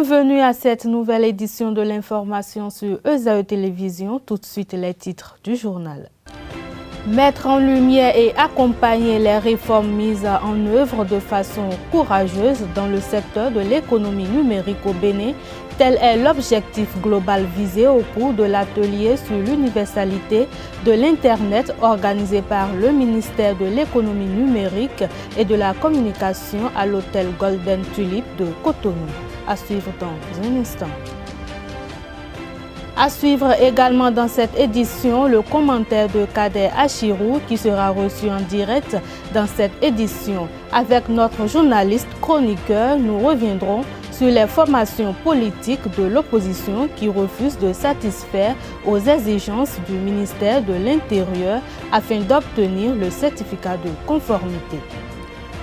Bienvenue à cette nouvelle édition de l'information sur ESAE Télévision. Tout de suite les titres du journal. Mettre en lumière et accompagner les réformes mises en œuvre de façon courageuse dans le secteur de l'économie numérique au Bénin, tel est l'objectif global visé au cours de l'atelier sur l'universalité de l'Internet organisé par le ministère de l'économie numérique et de la communication à l'hôtel Golden Tulip de Cotonou. À suivre dans un instant. À suivre également dans cette édition le commentaire de Kader Achirou qui sera reçu en direct dans cette édition. Avec notre journaliste chroniqueur, nous reviendrons sur les formations politiques de l'opposition qui refusent de satisfaire aux exigences du ministère de l'Intérieur afin d'obtenir le certificat de conformité.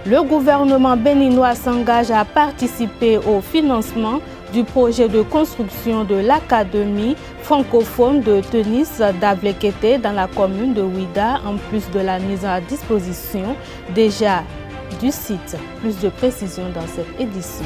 Le gouvernement béninois s'engage à participer au financement du projet de construction de l'académie francophone de tennis d'Avlekété dans la commune de Ouida, en plus de la mise à disposition déjà du site. Plus de précisions dans cette édition.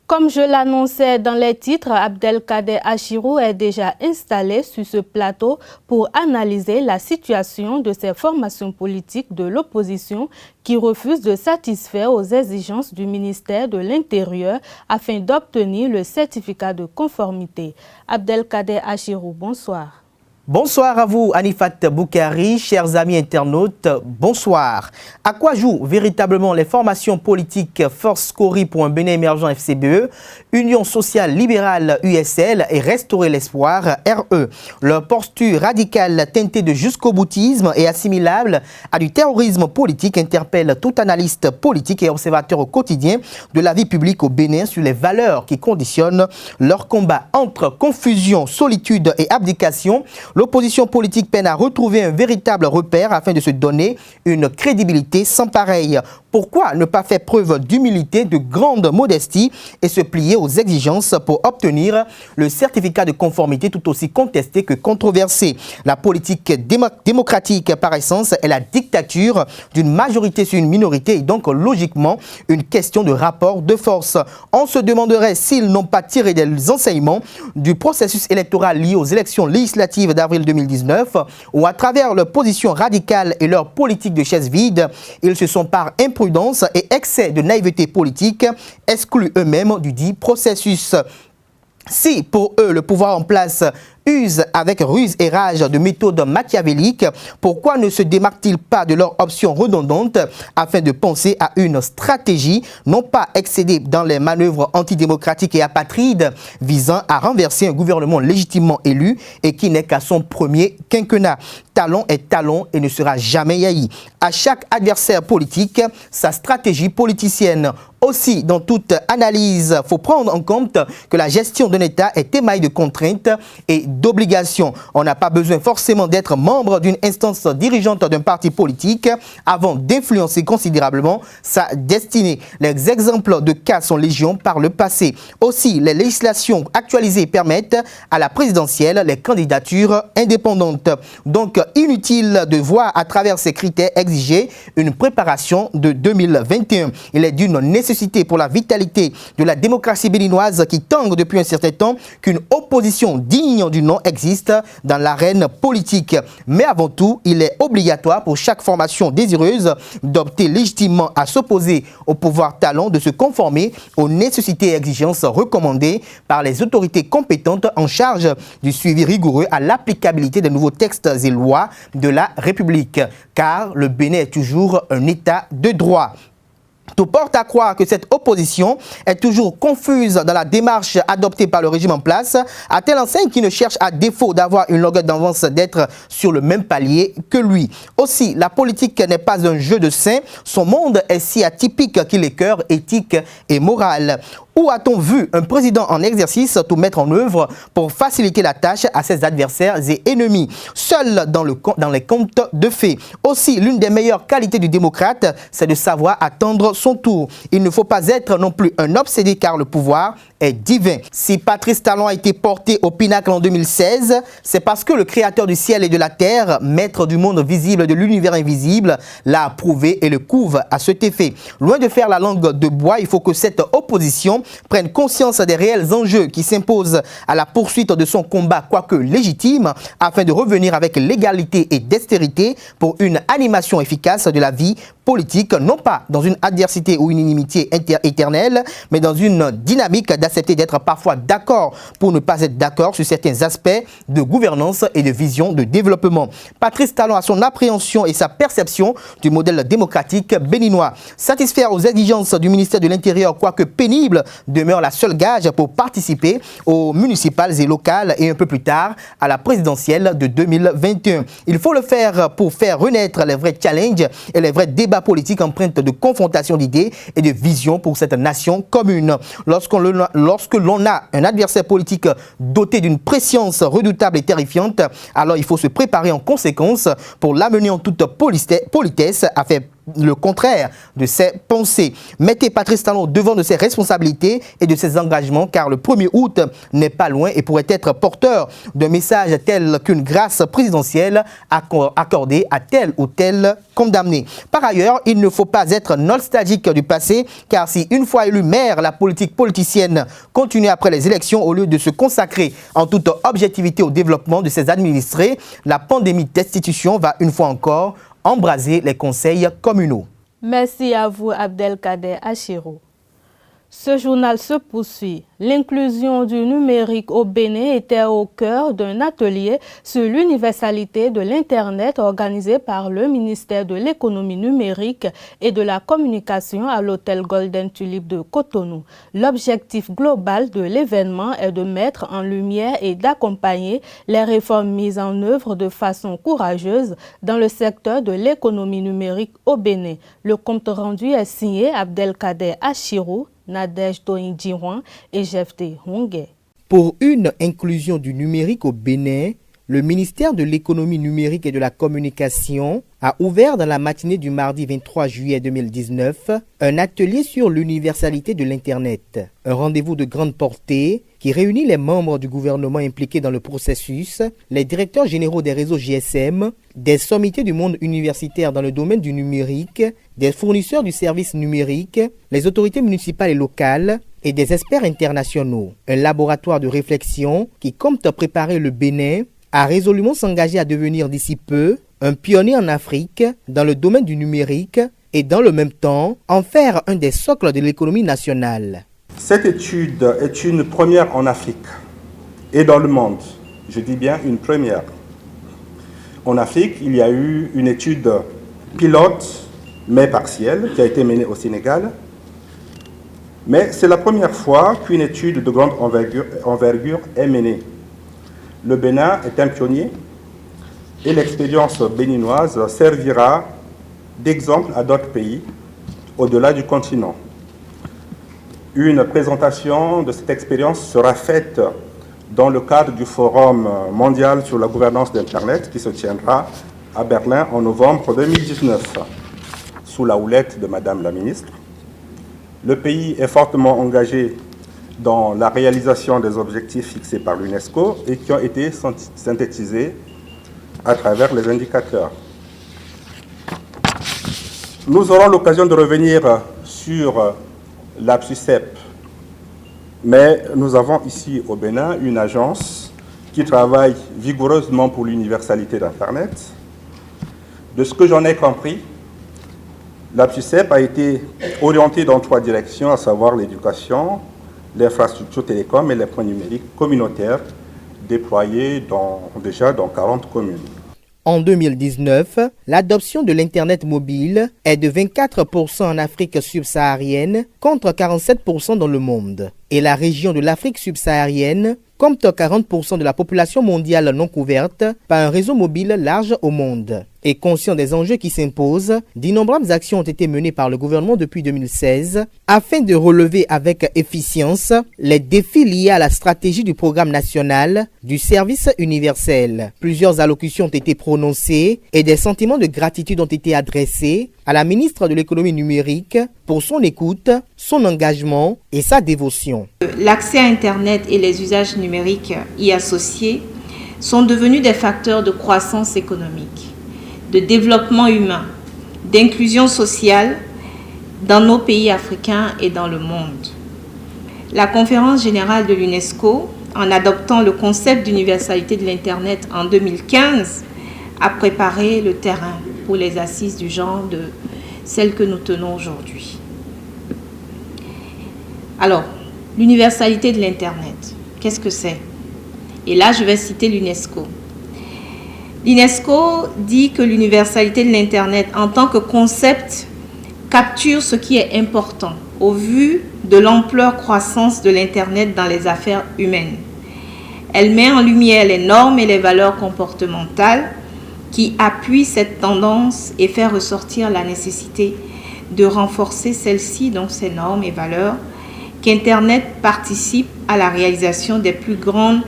Comme je l'annonçais dans les titres, Abdelkader Achirou est déjà installé sur ce plateau pour analyser la situation de ces formations politiques de l'opposition qui refusent de satisfaire aux exigences du ministère de l'Intérieur afin d'obtenir le certificat de conformité. Abdelkader Achirou, bonsoir. Bonsoir à vous, Anifat Boukari, chers amis internautes, bonsoir. À quoi jouent véritablement les formations politiques Force Cori pour un Bénin émergent FCBE, Union sociale libérale USL et Restaurer l'espoir RE? Leur posture radicale teintée de jusqu'au-boutisme et assimilable à du terrorisme politique interpelle tout analyste politique et observateur au quotidien de la vie publique au Bénin sur les valeurs qui conditionnent leur combat. Entre confusion, solitude et abdication, l'opposition politique peine à retrouver un véritable repère afin de se donner une crédibilité sans pareille. Pourquoi ne pas faire preuve d'humilité, de grande modestie et se plier aux exigences pour obtenir le certificat de conformité tout aussi contesté que controversé? La politique démocratique par essence est la dictature d'une majorité sur une minorité et donc logiquement une question de rapport de force. On se demanderait s'ils n'ont pas tiré des enseignements du processus électoral lié aux élections législatives d'avril 2019 où à travers leur position radicale et leur politique de chaise vide, ils se sont par imprudence et excès de naïveté politique exclus eux-mêmes du dit processus. Si pour eux le pouvoir en place use avec ruse et rage de méthodes machiavéliques, pourquoi ne se démarquent-ils pas de leur option redondante afin de penser à une stratégie, non pas excédée dans les manœuvres antidémocratiques et apatrides visant à renverser un gouvernement légitimement élu et qui n'est qu'à son premier quinquennat? Talon est talon et ne sera jamais haï. À chaque adversaire politique, sa stratégie politicienne. Aussi, dans toute analyse, il faut prendre en compte que la gestion d'un État est émaillée de contraintes et d'obligations. On n'a pas besoin forcément d'être membre d'une instance dirigeante d'un parti politique avant d'influencer considérablement sa destinée. Les exemples de cas sont légion par le passé. Aussi, les législations actualisées permettent à la présidentielle les candidatures indépendantes. Donc, inutile de voir à travers ces critères exiger une préparation de 2021. Il est d'une nécessité pour la vitalité de la démocratie béninoise qui tangue depuis un certain temps qu'une opposition digne du nom existe dans l'arène politique. Mais avant tout, il est obligatoire pour chaque formation désireuse d'opter légitimement à s'opposer au pouvoir talon de se conformer aux nécessités et exigences recommandées par les autorités compétentes en charge du suivi rigoureux à l'applicabilité des nouveaux textes et lois de la République, car le Bénin est toujours un État de droit. Tout porte à croire que cette opposition est toujours confuse dans la démarche adoptée par le régime en place, à telle enseigne qui ne cherche à défaut d'avoir une longueur d'avance d'être sur le même palier que lui. Aussi, la politique n'est pas un jeu de saints, son monde est si atypique qu'il écœure éthique et morale. Où a-t-on vu un président en exercice tout mettre en œuvre pour faciliter la tâche à ses adversaires et ennemis, seul dans les comptes de fait? Aussi, l'une des meilleures qualités du démocrate, c'est de savoir attendre son tour. Il ne faut pas être non plus un obsédé car le pouvoir est divin. Si Patrice Talon a été porté au pinacle en 2016, c'est parce que le créateur du ciel et de la terre, maître du monde visible et de l'univers invisible, l'a approuvé et le couve à cet effet. Loin de faire la langue de bois, il faut que cette opposition prenne conscience des réels enjeux qui s'imposent à la poursuite de son combat, quoique légitime, afin de revenir avec l'égalité et dextérité pour une animation efficace de la vie politique, non pas dans une adversité ou une inimitié éternelle, mais dans une dynamique d'accepter d'être parfois d'accord pour ne pas être d'accord sur certains aspects de gouvernance et de vision de développement. Patrice Talon a son appréhension et sa perception du modèle démocratique béninois. Satisfaire aux exigences du ministère de l'Intérieur, quoique pénible, demeure la seule gage pour participer aux municipales et locales et un peu plus tard à la présidentielle de 2021. Il faut le faire pour faire renaître les vrais challenges et les vrais débats politiques empreintes de confrontation d'idées et de vision pour cette nation commune. Lorsque l'on a un adversaire politique doté d'une préscience redoutable et terrifiante, alors il faut se préparer en conséquence pour l'amener en toute politesse à faire le contraire de ses pensées. Mettez Patrice Talon devant de ses responsabilités et de ses engagements, car le 1er août n'est pas loin et pourrait être porteur d'un message tel qu'une grâce présidentielle accordée à tel ou tel condamné. Par ailleurs, il ne faut pas être nostalgique du passé, car si une fois élu maire, la politique politicienne continue après les élections au lieu de se consacrer en toute objectivité au développement de ses administrés, la pandémie de destitution va une fois encore embraser les conseils communaux. Merci à vous, Abdelkader Achirou. Ce journal se poursuit. L'inclusion du numérique au Bénin était au cœur d'un atelier sur l'universalité de l'Internet organisé par le ministère de l'économie numérique et de la communication à l'hôtel Golden Tulip de Cotonou. L'objectif global de l'événement est de mettre en lumière et d'accompagner les réformes mises en œuvre de façon courageuse dans le secteur de l'économie numérique au Bénin. Le compte rendu est signé Abdelkader Achirou, Nadège Toindjirouan et Jefté Hongé. Pour une inclusion du numérique au Bénin, le ministère de l'économie numérique et de la communication a ouvert dans la matinée du mardi 23 juillet 2019 un atelier sur l'universalité de l'Internet. Un rendez-vous de grande portée qui réunit les membres du gouvernement impliqués dans le processus, les directeurs généraux des réseaux GSM, des sommités du monde universitaire dans le domaine du numérique, des fournisseurs du service numérique, les autorités municipales et locales et des experts internationaux. Un laboratoire de réflexion qui compte préparer le Bénin a résolument s'engagé à devenir d'ici peu un pionnier en Afrique dans le domaine du numérique et dans le même temps en faire un des socles de l'économie nationale. Cette étude est une première en Afrique et dans le monde. Je dis bien une première. En Afrique, il y a eu une étude pilote mais partielle qui a été menée au Sénégal. Mais c'est la première fois qu'une étude de grande envergure est menée. Le Bénin est un pionnier et l'expérience béninoise servira d'exemple à d'autres pays au-delà du continent. Une présentation de cette expérience sera faite dans le cadre du Forum mondial sur la gouvernance d'Internet qui se tiendra à Berlin en novembre 2019, sous la houlette de Madame la Ministre. Le pays est fortement engagé dans la réalisation des objectifs fixés par l'UNESCO et qui ont été synthétisés à travers les indicateurs. Nous aurons l'occasion de revenir sur l'APSUCEP, mais nous avons ici au Bénin une agence qui travaille vigoureusement pour l'universalité d'Internet. De ce que j'en ai compris, l'APSUCEP a été orientée dans 3 directions, à savoir l'éducation, l'infrastructure télécom et les points numériques communautaires déployés déjà dans 40 communes. En 2019, l'adoption de l'Internet mobile est de 24% en Afrique subsaharienne contre 47% dans le monde. Et la région de l'Afrique subsaharienne compte 40% de la population mondiale non couverte par un réseau mobile large au monde. Et conscient des enjeux qui s'imposent, d'innombrables actions ont été menées par le gouvernement depuis 2016 afin de relever avec efficience les défis liés à la stratégie du programme national du service universel. Plusieurs allocutions ont été prononcées et des sentiments de gratitude ont été adressés à la ministre de l'économie numérique pour son écoute, son engagement et sa dévotion. L'accès à Internet et les usages numériques y associés sont devenus des facteurs de croissance économique, de développement humain, d'inclusion sociale dans nos pays africains et dans le monde. La conférence générale de l'UNESCO, en adoptant le concept d'universalité de l'Internet en 2015, a préparé le terrain pour les assises du genre de celles que nous tenons aujourd'hui. Alors, l'universalité de l'Internet, qu'est-ce que c'est? Et là, je vais citer l'UNESCO. L'UNESCO dit que l'universalité de l'Internet en tant que concept capture ce qui est important au vu de l'ampleur croissance de l'Internet dans les affaires humaines. Elle met en lumière les normes et les valeurs comportementales qui appuient cette tendance et fait ressortir la nécessité de renforcer celles-ci, donc ces normes et valeurs, qu'Internet participe à la réalisation des plus grandes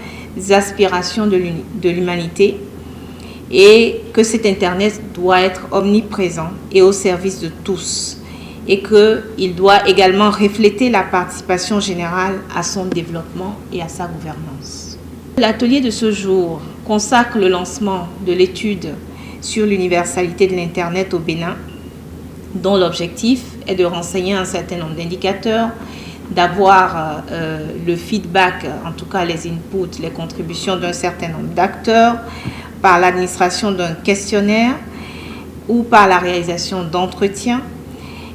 aspirations de l'humanité, et que cet Internet doit être omniprésent et au service de tous, et qu'il doit également refléter la participation générale à son développement et à sa gouvernance. L'atelier de ce jour consacre le lancement de l'étude sur l'universalité de l'Internet au Bénin, dont l'objectif est de renseigner un certain nombre d'indicateurs, d'avoir le feedback, en tout cas les inputs, les contributions d'un certain nombre d'acteurs, par l'administration d'un questionnaire ou par la réalisation d'entretiens,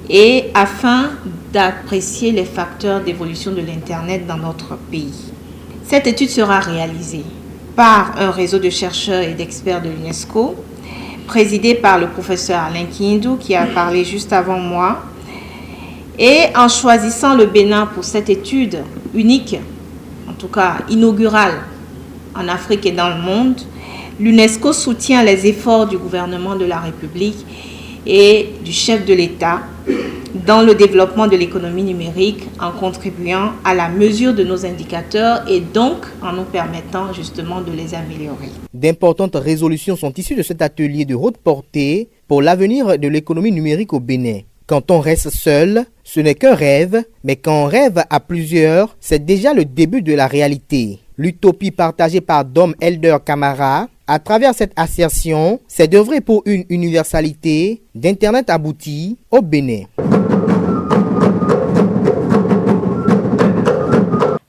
et afin d'apprécier les facteurs d'évolution de l'Internet dans notre pays. Cette étude sera réalisée par un réseau de chercheurs et d'experts de l'UNESCO, présidé par le professeur Alain Kindou, qui a parlé juste avant moi. Et en choisissant le Bénin pour cette étude unique, en tout cas inaugurale en Afrique et dans le monde, l'UNESCO soutient les efforts du gouvernement de la République et du chef de l'État dans le développement de l'économie numérique en contribuant à la mesure de nos indicateurs et donc en nous permettant justement de les améliorer. D'importantes résolutions sont issues de cet atelier de haute portée pour l'avenir de l'économie numérique au Bénin. Quand on reste seul, ce n'est qu'un rêve, mais quand on rêve à plusieurs, c'est déjà le début de la réalité. L'utopie partagée par Dom Elder Camara, à travers cette assertion, c'est d'œuvrer pour une universalité d'Internet abouti au Bénin.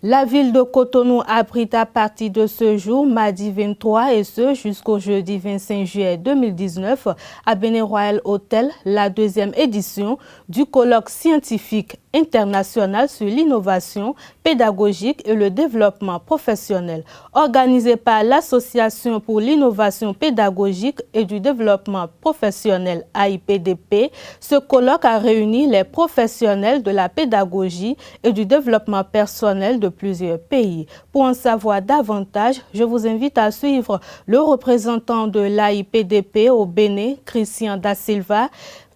La ville de Cotonou abrite à partir de ce jour, mardi 23 et ce jusqu'au jeudi 25 juillet 2019, à Bénin Royal Hotel, la deuxième édition du colloque scientifique international sur l'innovation pédagogique et le développement professionnel. Organisé par l'Association pour l'innovation pédagogique et du développement professionnel AIPDP, ce colloque a réuni les professionnels de la pédagogie et du développement personnel de plusieurs pays. Pour en savoir davantage, je vous invite à suivre le représentant de l'AIPDP au Bénin, Christian Da Silva,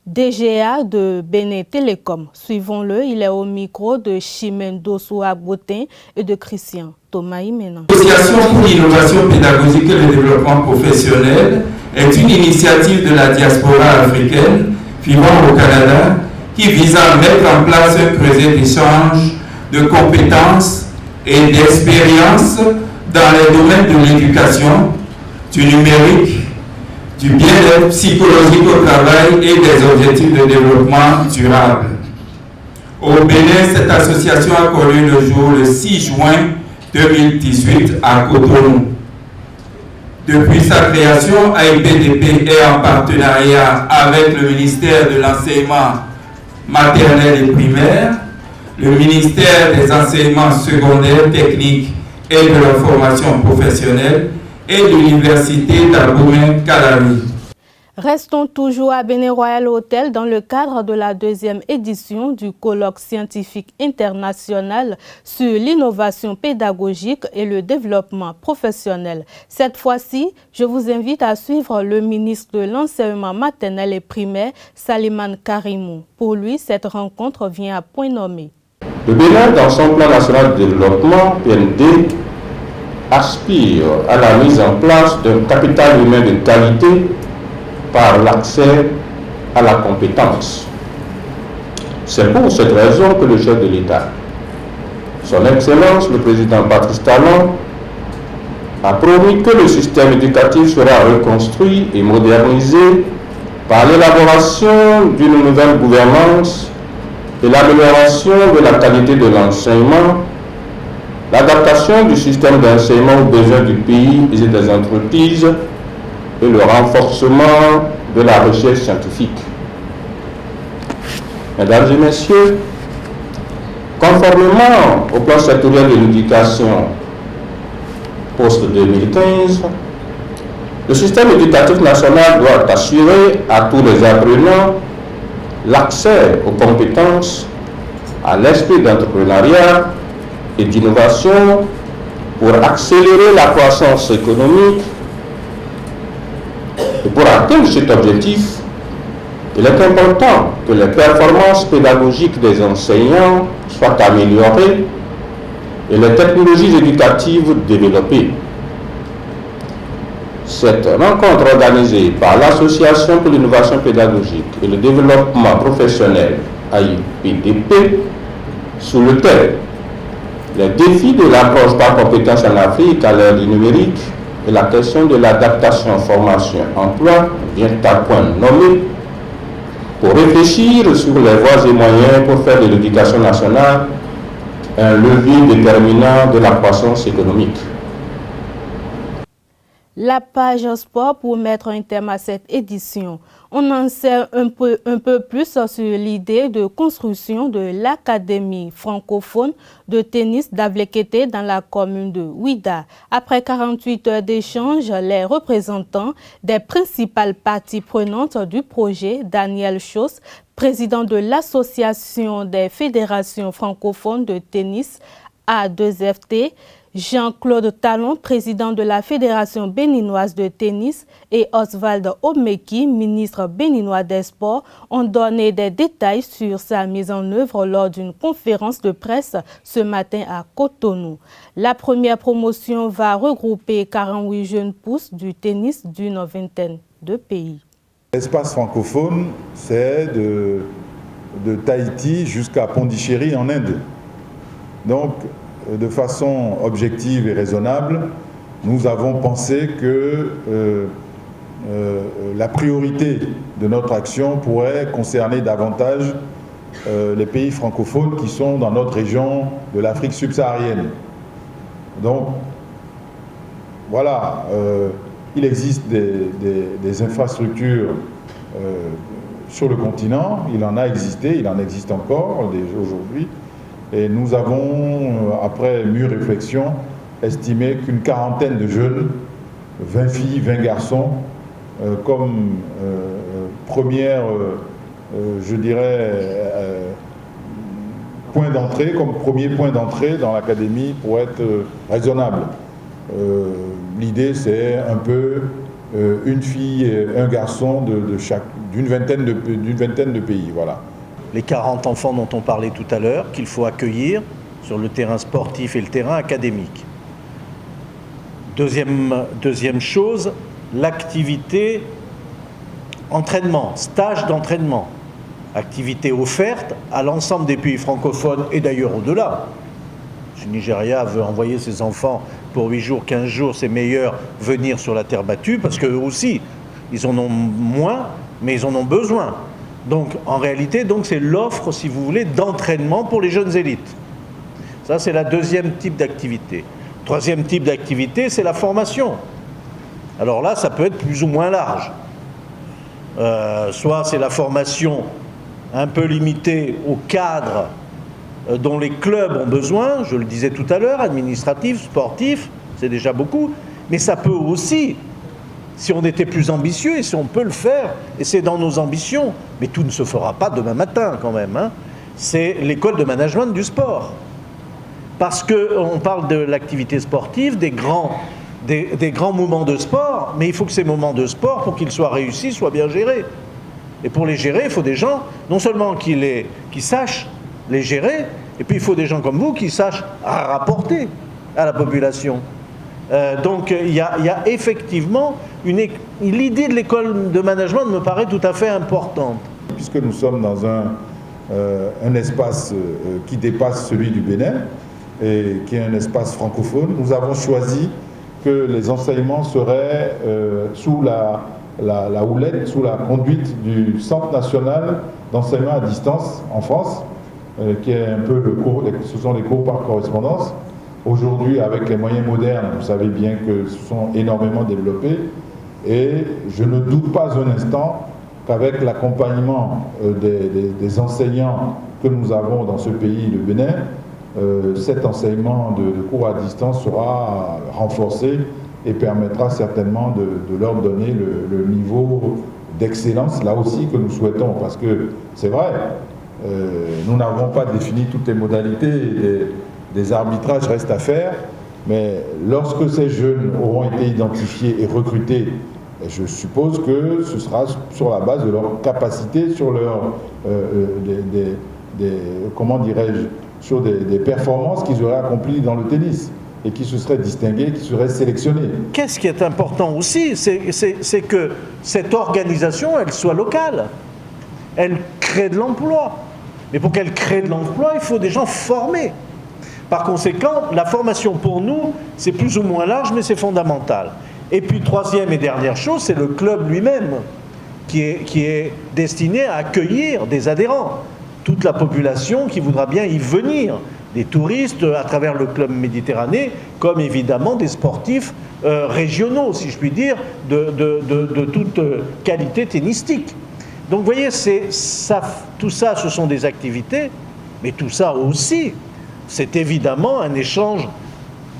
DGA de Bénin Télécom. Suivons-le, il est au micro de Chimendo Souaboutin et de Christian Thomas Imena. L'Association pour l'innovation pédagogique et le développement professionnel est une initiative de la diaspora africaine vivant au Canada qui vise à mettre en place un creuset d'échanges de compétences et d'expériences dans les domaines de l'éducation, du numérique, du bien-être psychologique au travail et des objectifs de développement durable. Au Bénin, cette association a connu le jour le 6 juin 2018 à Cotonou. Depuis sa création, AIPDP est en partenariat avec le ministère de l'enseignement maternel et primaire, le ministère des enseignements secondaires, techniques et de la formation professionnelle et l'université d'Abomey-Calavi. Restons toujours à Bénin Royal Hotel dans le cadre de la deuxième édition du colloque scientifique international sur l'innovation pédagogique et le développement professionnel. Cette fois-ci, je vous invite à suivre le ministre de l'Enseignement maternel et primaire, Saliman Karimou. Pour lui, cette rencontre vient à point nommé. Le Bénin, dans son plan national de développement, PND, aspire à la mise en place d'un capital humain de qualité par l'accès à la compétence. C'est pour cette raison que le chef de l'État, son Excellence le président Patrice Talon, a promis que le système éducatif sera reconstruit et modernisé par l'élaboration d'une nouvelle gouvernance et l'amélioration de la qualité de l'enseignement, l'adaptation du système d'enseignement aux besoins du pays et des entreprises et le renforcement de la recherche scientifique. Mesdames et messieurs, conformément au plan sectoriel de l'éducation post-2015, le système éducatif national doit assurer à tous les apprenants l'accès aux compétences, à l'esprit d'entrepreneuriat et d'innovation pour accélérer la croissance économique. Et pour atteindre cet objectif, il est important que les performances pédagogiques des enseignants soient améliorées et les technologies éducatives développées. Cette rencontre organisée par l'Association pour l'innovation pédagogique et le développement professionnel, AIPDP, sous le thème « Les défis de l'approche par compétences en Afrique à l'ère du numérique » et la question de l'adaptation formation-emploi vient à point nommé pour réfléchir sur les voies et moyens pour faire de l'éducation nationale un levier déterminant de la croissance économique. La page sport pour mettre un terme à cette édition. On en sait un peu plus sur l'idée de construction de l'Académie francophone de tennis d'Avlekété dans la commune de Ouida. Après 48 heures d'échange, les représentants des principales parties prenantes du projet, Daniel Chos, président de l'Association des fédérations francophones de tennis A2FT, Jean-Claude Talon, président de la Fédération béninoise de tennis, et Oswald Omeki, ministre béninois des Sports, ont donné des détails sur sa mise en œuvre lors d'une conférence de presse ce matin à Cotonou. La première promotion va regrouper 48 jeunes pousses du tennis d'une vingtaine de pays. L'espace francophone, c'est de Tahiti jusqu'à Pondichéry en Inde. Donc, de façon objective et raisonnable, nous avons pensé que la priorité de notre action pourrait concerner davantage les pays francophones qui sont dans notre région de l'Afrique subsaharienne. Donc, voilà, il existe des infrastructures sur le continent, il en a existé, il en existe encore aujourd'hui. Et nous avons, après mûre réflexion, estimé qu'une quarantaine de jeunes, 20 filles, 20 garçons, comme première, je dirais, point d'entrée, comme premier point d'entrée dans l'académie pour être raisonnable. L'idée, c'est un peu une fille et un garçon d'une vingtaine de pays, voilà. Les 40 enfants dont on parlait tout à l'heure, qu'il faut accueillir sur le terrain sportif et le terrain académique. Deuxième chose, l'activité entraînement, stage d'entraînement. Activité offerte à l'ensemble des pays francophones et d'ailleurs au-delà. Si le Nigeria veut envoyer ses enfants pour 8 jours, 15 jours, c'est meilleur venir sur la terre battue parce qu'eux aussi, ils en ont moins, mais ils en ont besoin. Donc, en réalité, c'est l'offre, si vous voulez, d'entraînement pour les jeunes élites. Ça, c'est la deuxième type d'activité. Troisième type d'activité, c'est la formation. Alors là, ça peut être plus ou moins large. Soit c'est la formation un peu limitée au cadre dont les clubs ont besoin, je le disais tout à l'heure, administratif, sportif, c'est déjà beaucoup, mais ça peut aussi Si on était plus ambitieux, et si on peut le faire, et c'est dans nos ambitions, mais tout ne se fera pas demain matin quand même, hein. C'est l'école de management du sport. Parce qu'on parle de l'activité sportive, des grands moments de sport, mais il faut que ces moments de sport, pour qu'ils soient réussis, soient bien gérés. Et pour les gérer, il faut des gens, non seulement qui sachent les gérer, et puis il faut des gens comme vous qui sachent rapporter à la population. Donc il y a effectivement l'idée de l'école de management me paraît tout à fait importante. Puisque nous sommes dans un espace qui dépasse celui du Bénin, et qui est un espace francophone, nous avons choisi que les enseignements seraient sous la houlette, sous la conduite du Centre national d'enseignement à distance en France, qui est un peu ce sont les cours par correspondance. Aujourd'hui, avec les moyens modernes, vous savez bien que ce sont énormément développés, et je ne doute pas un instant qu'avec l'accompagnement des enseignants que nous avons dans ce pays, le Bénin, cet enseignement de cours à distance sera renforcé et permettra certainement de leur donner le niveau d'excellence, là aussi, que nous souhaitons. Parce que c'est vrai, nous n'avons pas défini toutes les modalités, des arbitrages restent à faire, mais lorsque ces jeunes auront été identifiés et recrutés, je suppose que ce sera sur la base de leur capacité, sur leur comment dirais-je, sur des performances qu'ils auraient accomplies dans le tennis et qui se seraient distingués, qui seraient sélectionnés. Qu'est-ce qui est important aussi, c'est que cette organisation, elle soit locale. Elle crée de l'emploi. Mais pour qu'elle crée de l'emploi, il faut des gens formés. Par conséquent, la formation pour nous, c'est plus ou moins large, mais c'est fondamental. Et puis, troisième et dernière chose, c'est le club lui-même, qui est destiné à accueillir des adhérents. Toute la population qui voudra bien y venir, des touristes à travers le club Méditerranée, comme évidemment des sportifs régionaux, si je puis dire, de toute qualité tennistique. Donc vous voyez, tout ça, ce sont des activités, mais tout ça aussi, c'est évidemment un échange,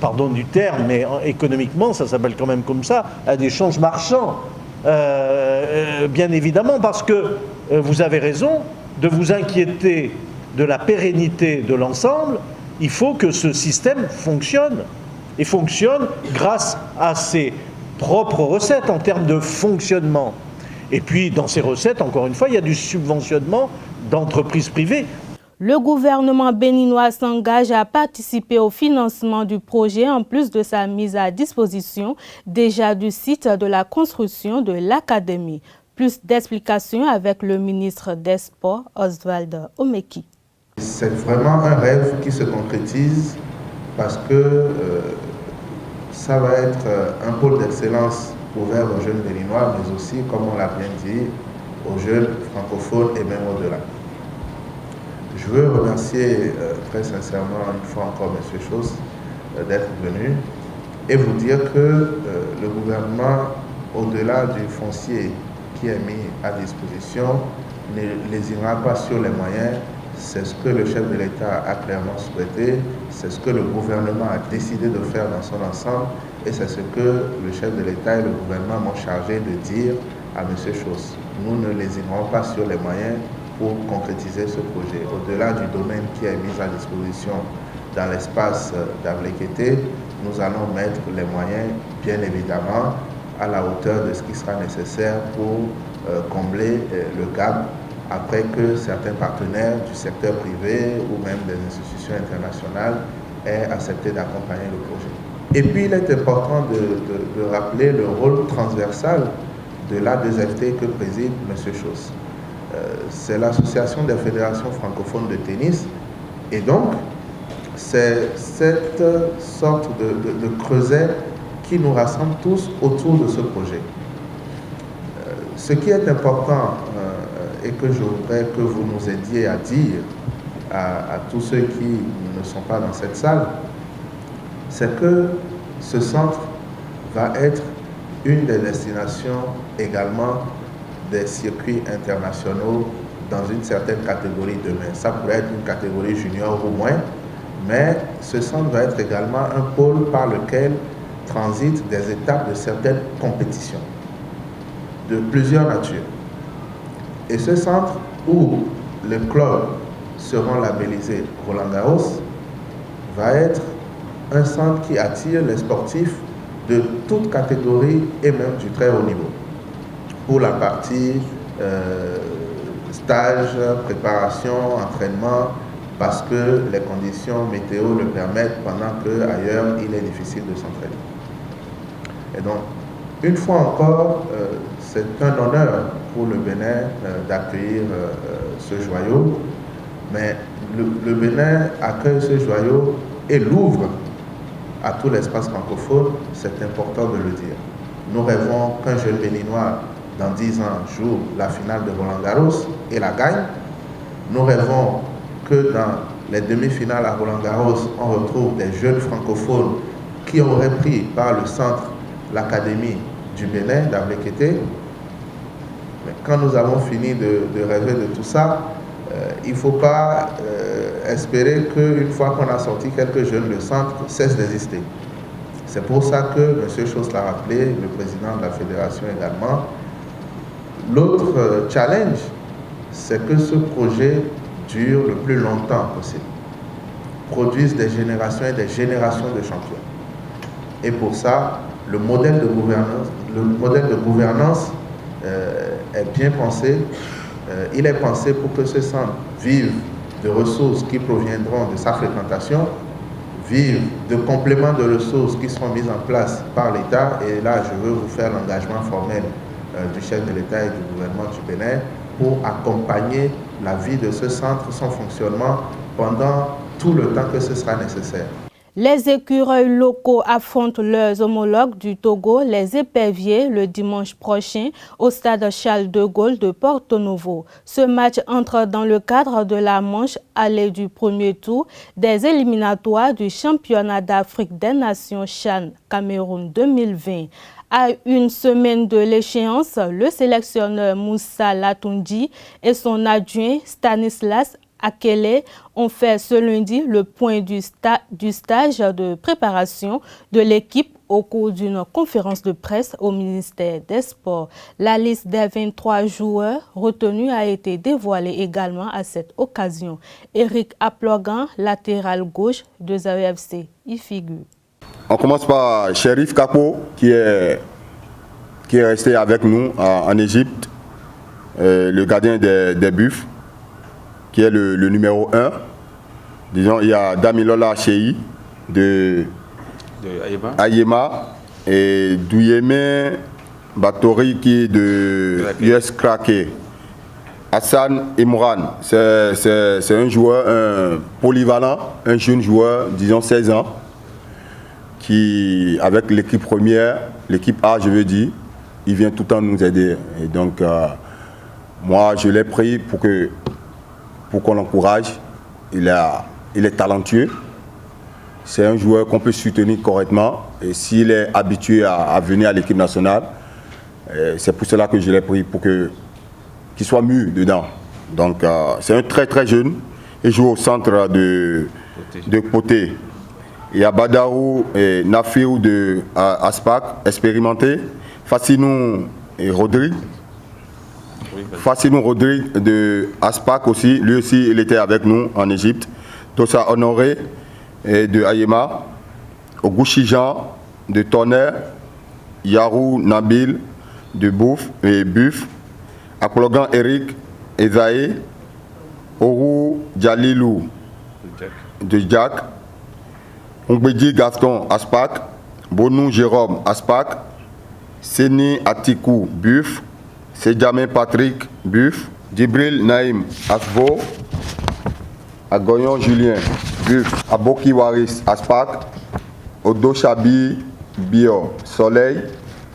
pardon du terme, mais économiquement, ça s'appelle quand même comme ça, un échange marchand. Bien évidemment, parce que vous avez raison de vous inquiéter de la pérennité de l'ensemble. Il faut que ce système fonctionne, et fonctionne grâce à ses propres recettes en termes de fonctionnement. Et puis, dans ces recettes, encore une fois, il y a du subventionnement d'entreprises privées. Le gouvernement béninois s'engage à participer au financement du projet en plus de sa mise à disposition déjà du site de la construction de l'académie. Plus d'explications avec le ministre des Sports, Oswald Omeki. C'est vraiment un rêve qui se concrétise parce que ça va être un pôle d'excellence ouvert aux jeunes béninois, mais aussi, comme on l'a bien dit, aux jeunes francophones et même au-delà. Je veux remercier très sincèrement une fois encore M. Chos d'être venu et vous dire que le gouvernement, au-delà du foncier qui est mis à disposition, ne lésinera pas sur les moyens. C'est ce que le chef de l'État a clairement souhaité, c'est ce que le gouvernement a décidé de faire dans son ensemble et c'est ce que le chef de l'État et le gouvernement m'ont chargé de dire à M. Chos. Nous ne lésinerons pas sur les moyens pour concrétiser ce projet. Au-delà du domaine qui est mis à disposition dans l'espace d'Avlekété, nous allons mettre les moyens, bien évidemment, à la hauteur de ce qui sera nécessaire pour combler le gap après que certains partenaires du secteur privé ou même des institutions internationales aient accepté d'accompagner le projet. Et puis il est important de rappeler le rôle transversal de l'A2FT que préside M. Chos. C'est l'association des fédérations francophones de tennis et donc c'est cette sorte de creuset qui nous rassemble tous autour de ce projet. Ce qui est important et que je voudrais que vous nous aidiez à dire à tous ceux qui ne sont pas dans cette salle, c'est que ce centre va être une des destinations également des circuits internationaux dans une certaine catégorie demain. Ça pourrait être une catégorie junior ou moins, mais ce centre va être également un pôle par lequel transitent des étapes de certaines compétitions. de plusieurs natures. Et ce centre où les clubs seront labellisés Roland-Garros va être un centre qui attire les sportifs de toutes catégories et même du très haut niveau. Pour la partie stage, préparation, entraînement, parce que les conditions météo le permettent pendant qu'ailleurs il est difficile de s'entraîner. Et donc, une fois encore, c'est un honneur pour le Bénin d'accueillir ce joyau, mais le Bénin accueille ce joyau et l'ouvre à tout l'espace francophone, c'est important de le dire. Nous rêvons qu'un jeune Béninois, dans 10 ans, joue la finale de Roland-Garros et la gagne. Nous rêvons que dans les demi-finales à Roland-Garros, on retrouve des jeunes francophones qui auraient pris par le centre l'Académie du Bénin d'Ablekete. Mais quand nous avons fini de rêver de tout ça, il ne faut pas espérer qu'une fois qu'on a sorti quelques jeunes, le centre cesse d'exister. C'est pour ça que M. Chos l'a rappelé, le président de la fédération également. L'autre challenge, c'est que ce projet dure le plus longtemps possible, produise des générations et des générations de champions. Et pour ça, le modèle de gouvernance est bien pensé. Il est pensé pour que ce centre vive de ressources qui proviendront de sa fréquentation, vive de compléments de ressources qui seront mises en place par l'État. Et là, je veux vous faire l'engagement formel du chef de l'État et du gouvernement du Bénin pour accompagner la vie de ce centre, son fonctionnement pendant tout le temps que ce sera nécessaire. Les écureuils locaux affrontent leurs homologues du Togo, les éperviers, le dimanche prochain au stade Charles de Gaulle de Porto Novo. Ce match entre dans le cadre de la manche allée du premier tour des éliminatoires du championnat d'Afrique des Nations CHAN Cameroun 2020. À une semaine de l'échéance, le sélectionneur Moussa Latundi et son adjoint Stanislas Akele ont fait ce lundi le point du stage de préparation de l'équipe au cours d'une conférence de presse au ministère des Sports. La liste des 23 joueurs retenus a été dévoilée également à cette occasion. Eric Aplogan, latéral gauche de ZAEFC, y figure. On commence par Shérif Kapo qui est resté avec nous en Égypte, le gardien des Buffs, qui est le numéro 1. Disons, il y a Damilola Cheyi de Ayema et Douyeme Batori qui est de US Krake. Hassan Imran, c'est un joueur polyvalent, un jeune joueur, disons 16 ans, qui, avec l'équipe première, l'équipe A, je veux dire, il vient tout le temps nous aider. Et donc, moi, je l'ai pris pour qu'on l'encourage. Il est talentueux. C'est un joueur qu'on peut soutenir correctement. Et s'il est habitué à venir à l'équipe nationale, c'est pour cela que je l'ai pris, pour qu'il soit mûr dedans. Donc, c'est un très très jeune. Il joue au centre de Poté. Il y a Badarou et Nafiou de Aspac, expérimenté. Fassinou et Rodrigue. Fassinou Rodrigue de Aspac aussi. Lui aussi, il était avec nous en Égypte. Tossa Honoré de Ayema. Ogouchi Jean de Tonnerre. Yarou Nabil de Buff. Apologan Eric Ezaé. Orou Djalilou de Jack. Ongbedi Gaston Aspac. Bonou Jérôme Aspac. Seni Atikou Buff. Sedjamé Patrick Buff. Djibril Naïm Asbo. Agoyon Julien Buff. Aboki Waris Aspac. Odo Chabi Bio Soleil.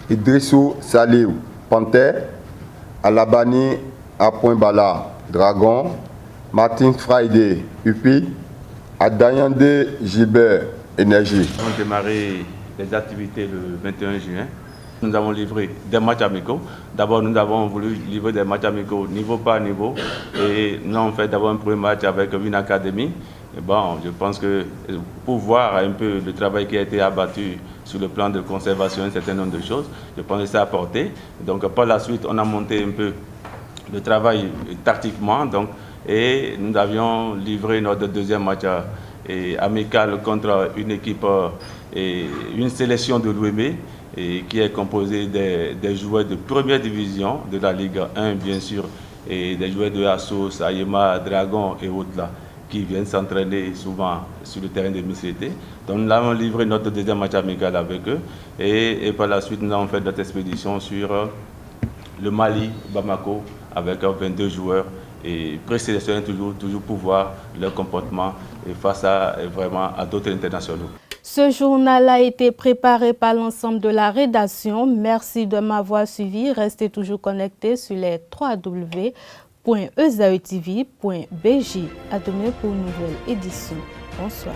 Idrissou Saliou Panthère. Alabani Apoint-Bala Dragon. Martin Friday Upi. Adayande Gilbert Énergie. On a démarré les activités le 21 juin. Nous avons livré des matchs amicaux. D'abord, nous avons voulu livrer des matchs amicaux niveau par niveau. Et nous avons fait d'abord un premier match avec une académie. Bon, je pense que pour voir un peu le travail qui a été abattu sur le plan de conservation, un certain nombre de choses, je pense que ça a apporté. Donc par la suite, on a monté un peu le travail tactiquement, donc, et nous avions livré notre deuxième match amical contre une équipe, une sélection de l'OM, qui est composée des joueurs de première division de la Ligue 1, bien sûr, et des joueurs de Assos, Ayema, Dragon et autres là, qui viennent s'entraîner souvent sur le terrain de Missété. Donc nous avons livré notre deuxième match amical avec eux, et par la suite nous avons fait notre expédition sur le Mali, Bamako, avec 22 joueurs, et présélectionnés toujours pour voir leur comportement et face vraiment à d'autres internationaux. Ce journal a été préparé par l'ensemble de la rédaction. Merci de m'avoir suivi. Restez toujours connectés sur les www.ezaetv.bj. À demain pour une nouvelle édition. Bonsoir.